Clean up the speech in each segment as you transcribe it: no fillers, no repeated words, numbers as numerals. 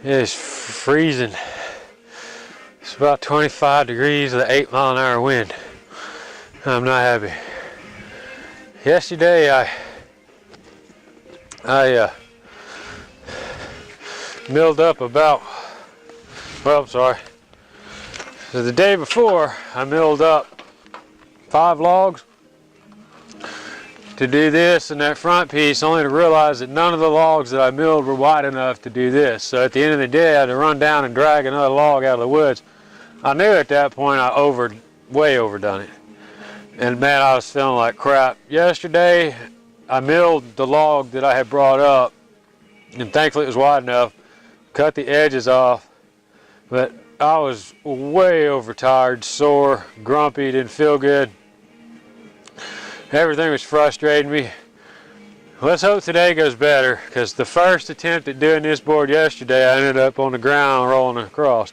It is freezing. It's about 25 degrees with an 8-mile-an-hour wind. I'm not happy. Yesterday I milled up about, well, I'm sorry. So the day before I milled up 5 logs to do this and that front piece, only to realize that none of the logs that I milled were wide enough to do this. So at the end of the day I had to run down and drag another log out of the woods. I knew at that point I way overdone it. And man, I was feeling like crap. Yesterday I milled the log that I had brought up, and thankfully it was wide enough, cut the edges off, but I was way overtired, sore, grumpy, didn't feel good. Everything was frustrating me. Let's hope today goes better, because the first attempt at doing this board yesterday, I ended up on the ground rolling across.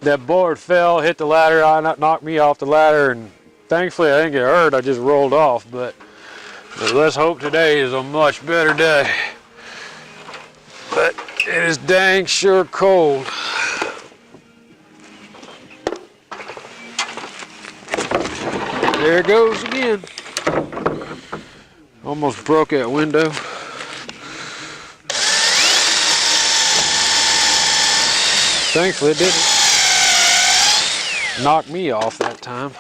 That board fell, hit the ladder, knocked me off the ladder, and thankfully I didn't get hurt, I just rolled off. But let's hope today is a much better day. But it is dang sure cold. There it goes again. Almost broke that window. Thankfully it didn't knock me off that time.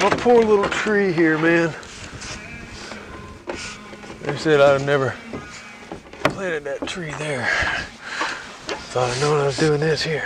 My poor little tree here, man. They said I'd never planted that tree there. Thought I'd known I was doing this here.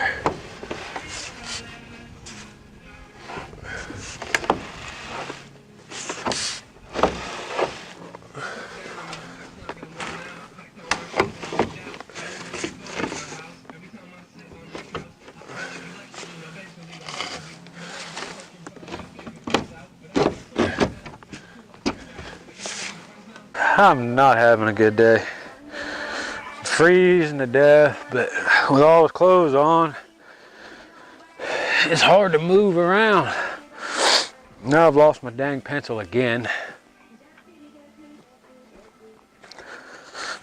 I'm not having a good day. Freezing to death, but with all his clothes on, it's hard to move around. Now I've lost my dang pencil again.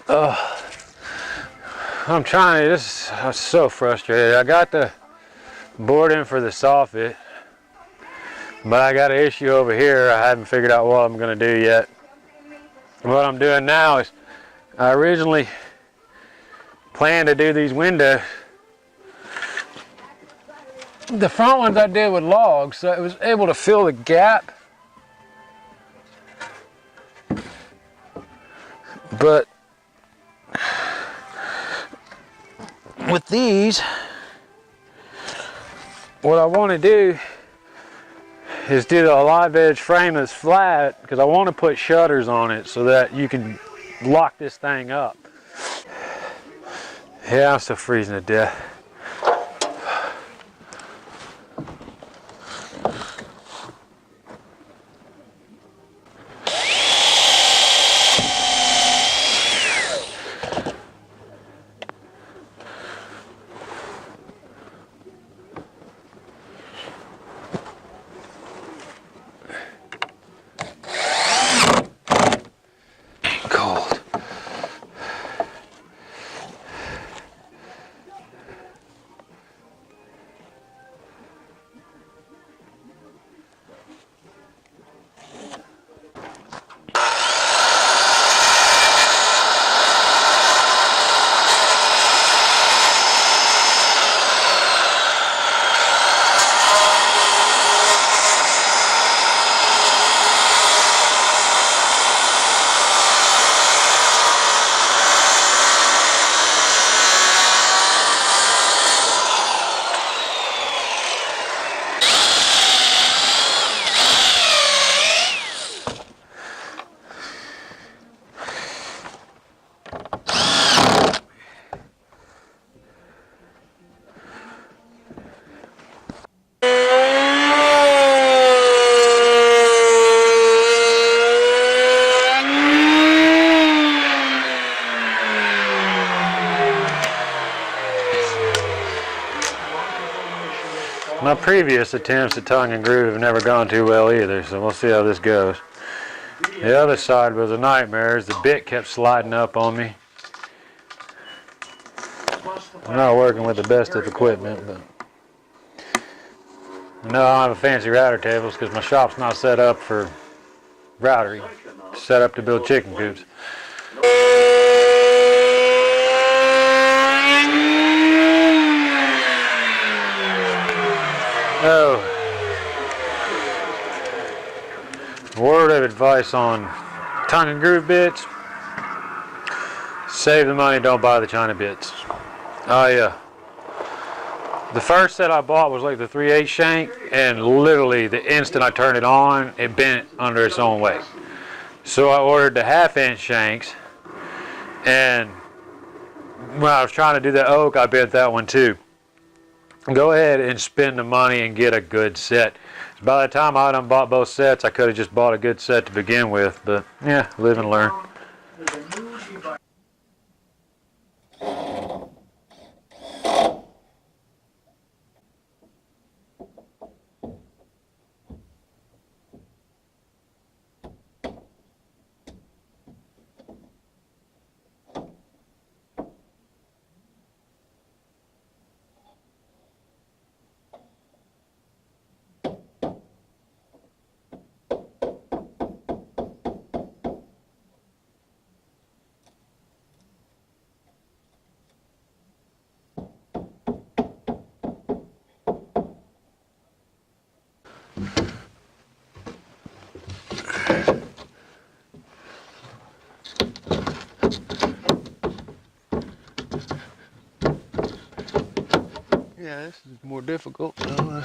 I'm trying to, I'm so frustrated. I got the board in for the soffit, but I got an issue over here. I haven't figured out what I'm gonna do yet. What I'm doing now is, I originally planned to do these windows. The front ones I did with logs, so it was able to fill the gap. But with these, what I want to do is do the live edge frame that's flat, because I want to put shutters on it so that you can lock this thing up. Yeah, I'm still freezing to death. My previous attempts at tongue and groove have never gone too well either, so we'll see how this goes. The other side was a nightmare as the bit kept sliding up on me. I'm not working with the best of equipment, but I know I don't have a fancy router tables because my shop's not set up for routery. It's set up to build chicken coops. Oh, word of advice on tongue and groove bits: save the money, don't buy the China bits. Oh yeah. The first set I bought was like the 3/8 shank, and literally the instant I turned it on, it bent under its own weight. So I ordered the 1/2 inch shanks, and when I was trying to do the oak, I bent that one too. Go ahead and spend the money and get a good set. By the time I done bought both sets, I could have just bought a good set to begin with, but yeah, live and learn. Yeah, this is more difficult. So,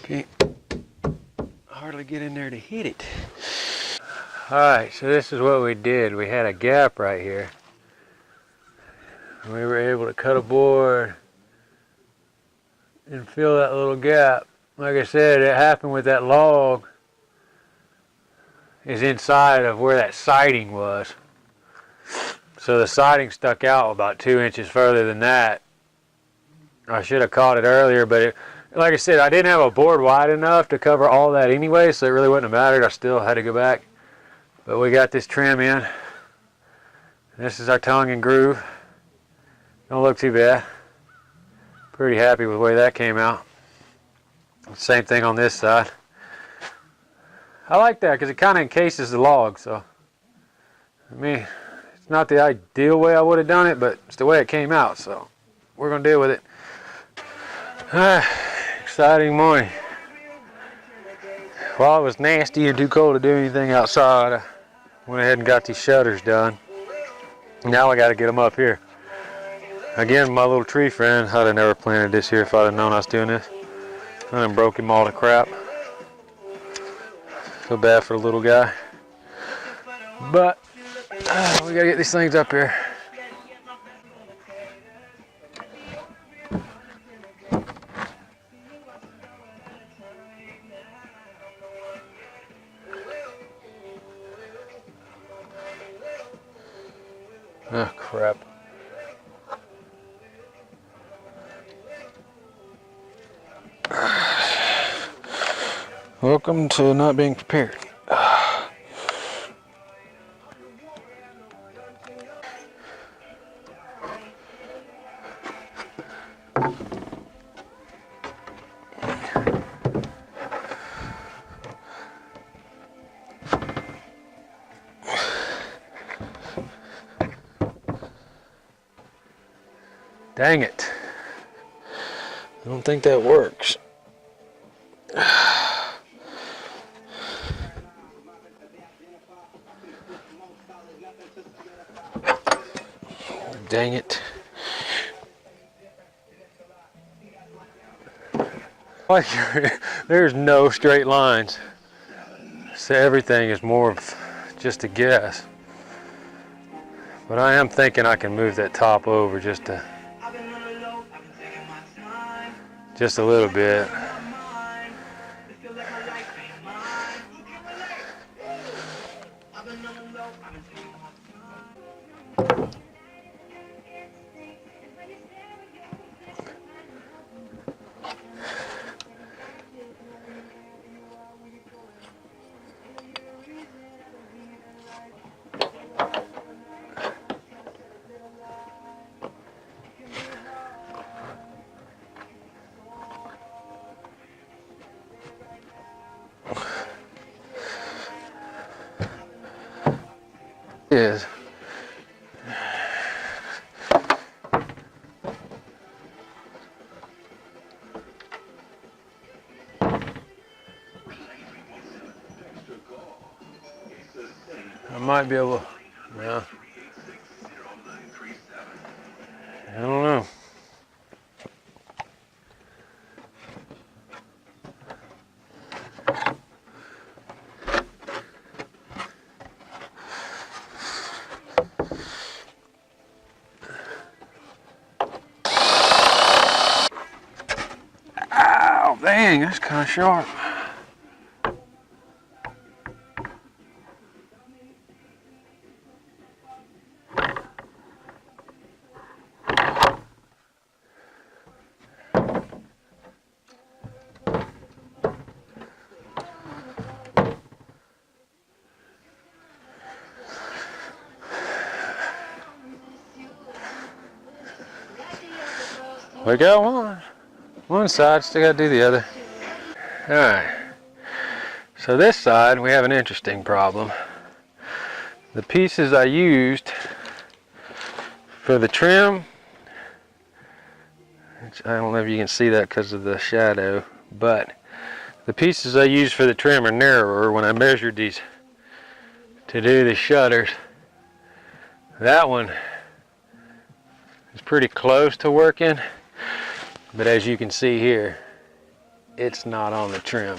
can't hardly get in there to hit it. Alright, so this is what we did. We had a gap right here. We were able to cut a board and fill that little gap. Like I said, it happened with that log is inside of where that siding was. So the siding stuck out about 2 inches further than that. I should have caught it earlier, but like I said, I didn't have a board wide enough to cover all that anyway, so it really wouldn't have mattered. I still had to go back. But we got this trim in. This is our tongue and groove. Don't look too bad. Pretty happy with the way that came out. Same thing on this side. I like that because it kind of encases the log, so I mean, it's not the ideal way I would have done it, but it's the way it came out, so we're going to deal with it. Exciting morning. While it was nasty and too cold to do anything outside, I went ahead and got these shutters done. Now I got to get them up here. Again, my little tree friend, I'd have never planted this here if I'd have known I was doing this. I done broke him all to crap. Feel bad for the little guy. But we gotta get these things up here. Oh crap. Welcome to not being prepared. Dang it. I don't think that works. Dang it. Like, there's no straight lines. So everything is more of just a guess. But I am thinking I can move that top over just a little bit. is. I might be able to, yeah. I don't know. Ow, dang, that's kind of sharp. We got one side, still gotta do the other. All right, so this side we have an interesting problem. The pieces I used for the trim, I don't know if you can see that because of the shadow, but the pieces I used for the trim are narrower when I measured these to do the shutters. That one is pretty close to working, but as you can see here, it's not on the trim.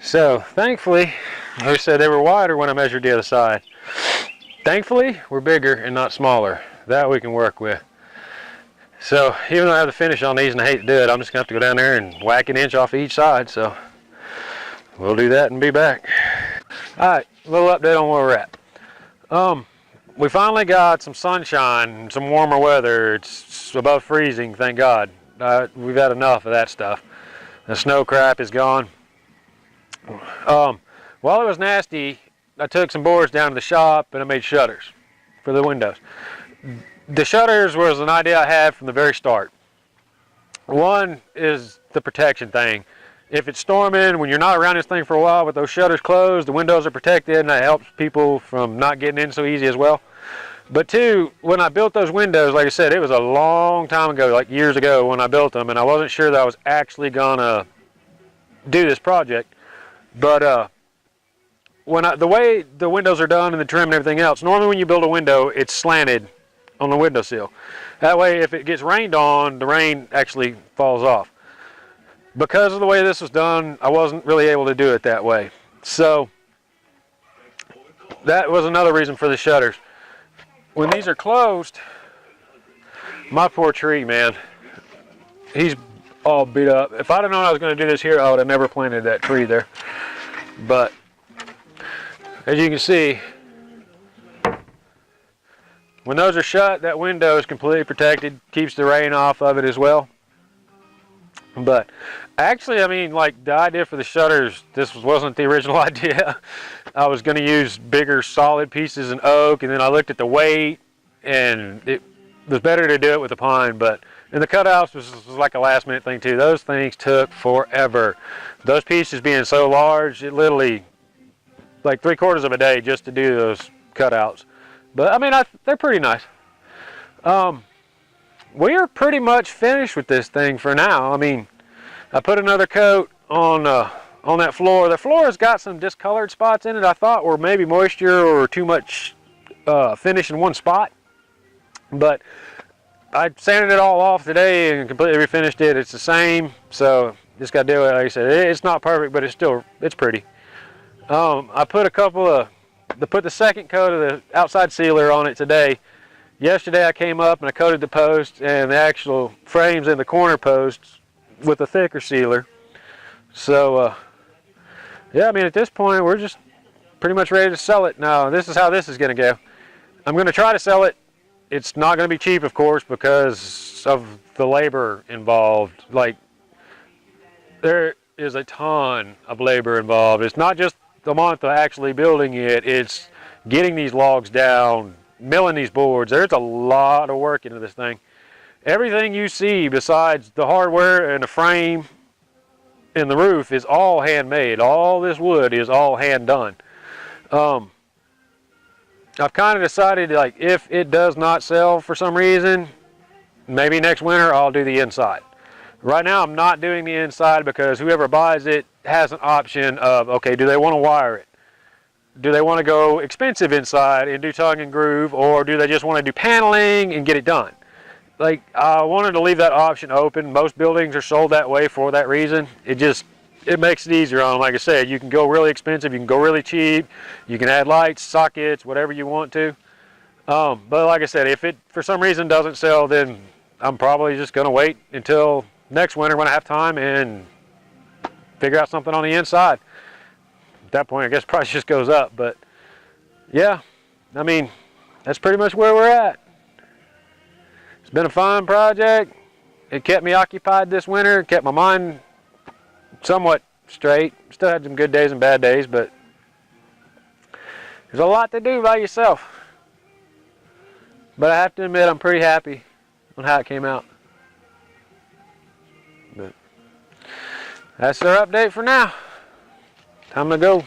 So thankfully, like I said, they were wider when I measured the other side. Thankfully, we're bigger and not smaller. That we can work with. So even though I have the finish on these and I hate to do it, I'm just gonna have to go down there and whack an inch off of each side. So we'll do that and be back. All right, a little update on where we're at. We finally got some sunshine, some warmer weather. It's above freezing, thank God. We've had enough of that stuff. The snow crap is gone. While it was nasty, I took some boards down to the shop and I made shutters for the windows. The shutters was an idea I had from the very start. One is the protection thing. If it's storming, when you're not around this thing for a while with those shutters closed, the windows are protected and that helps people from not getting in so easy as well. But two, when I built those windows, like I said, it was a long time ago, like years ago when I built them, and I wasn't sure that I was actually gonna do this project. But the way the windows are done and the trim and everything else, normally when you build a window, it's slanted on the windowsill. That way, if it gets rained on, the rain actually falls off. Because of the way this was done, I wasn't really able to do it that way. So that was another reason for the shutters. When these are closed, my poor tree, man, he's all beat up. If I'd have known I was going to do this here, I would have never planted that tree there. But as you can see, when those are shut, that window is completely protected, keeps the rain off of it as well. But actually, I mean, like the idea for the shutters, this wasn't the original idea. I was going to use bigger solid pieces in oak, and then I looked at the weight, and it was better to do it with the pine. And the cutouts was like a last minute thing too. Those things took forever. Those pieces being so large, it literally like 3/4 of a day just to do those cutouts. But I mean, they're pretty nice. We are pretty much finished with this thing for now. I mean, I put another coat on that floor. The floor has got some discolored spots in it I thought were maybe moisture or too much finish in one spot. But I sanded it all off today and completely refinished it. It's the same, so just got to do it. Like I said, it's not perfect, but it's pretty. I put put the second coat of the outside sealer on it today. Yesterday I came up and I coated the post and the actual frames in the corner posts with a thicker sealer. So yeah, I mean, at this point we're just pretty much ready to sell it. Now this is how this is going to go. I'm going to try to sell it. It's not going to be cheap, of course, because of the labor involved. Like, there is a ton of labor involved. It's not just the month of actually building it, it's getting these logs down, milling these boards. There's a lot of work into this thing. Everything you see besides the hardware and the frame in the roof is all handmade. All this wood is all hand done. I've kind of decided, like, if it does not sell for some reason, maybe next winter I'll do the inside. Right now I'm not doing the inside because whoever buys it has an option of, okay, do they want to wire it? Do they want to go expensive inside and do tongue and groove, or do they just want to do paneling and get it done? Like, I wanted to leave that option open. Most buildings are sold that way for that reason. It makes it easier on them. Like I said, you can go really expensive, you can go really cheap, you can add lights, sockets, whatever you want to. But like I said, if it for some reason doesn't sell, then I'm probably just going to wait until next winter when I have time and figure out something on the inside. At that point, I guess price just goes up. But yeah, I mean, that's pretty much where we're at. It's been a fun project. It kept me occupied this winter, kept my mind somewhat straight. Still had some good days and bad days, but there's a lot to do by yourself. But I have to admit, I'm pretty happy on how it came out. But that's our update for now. Time to go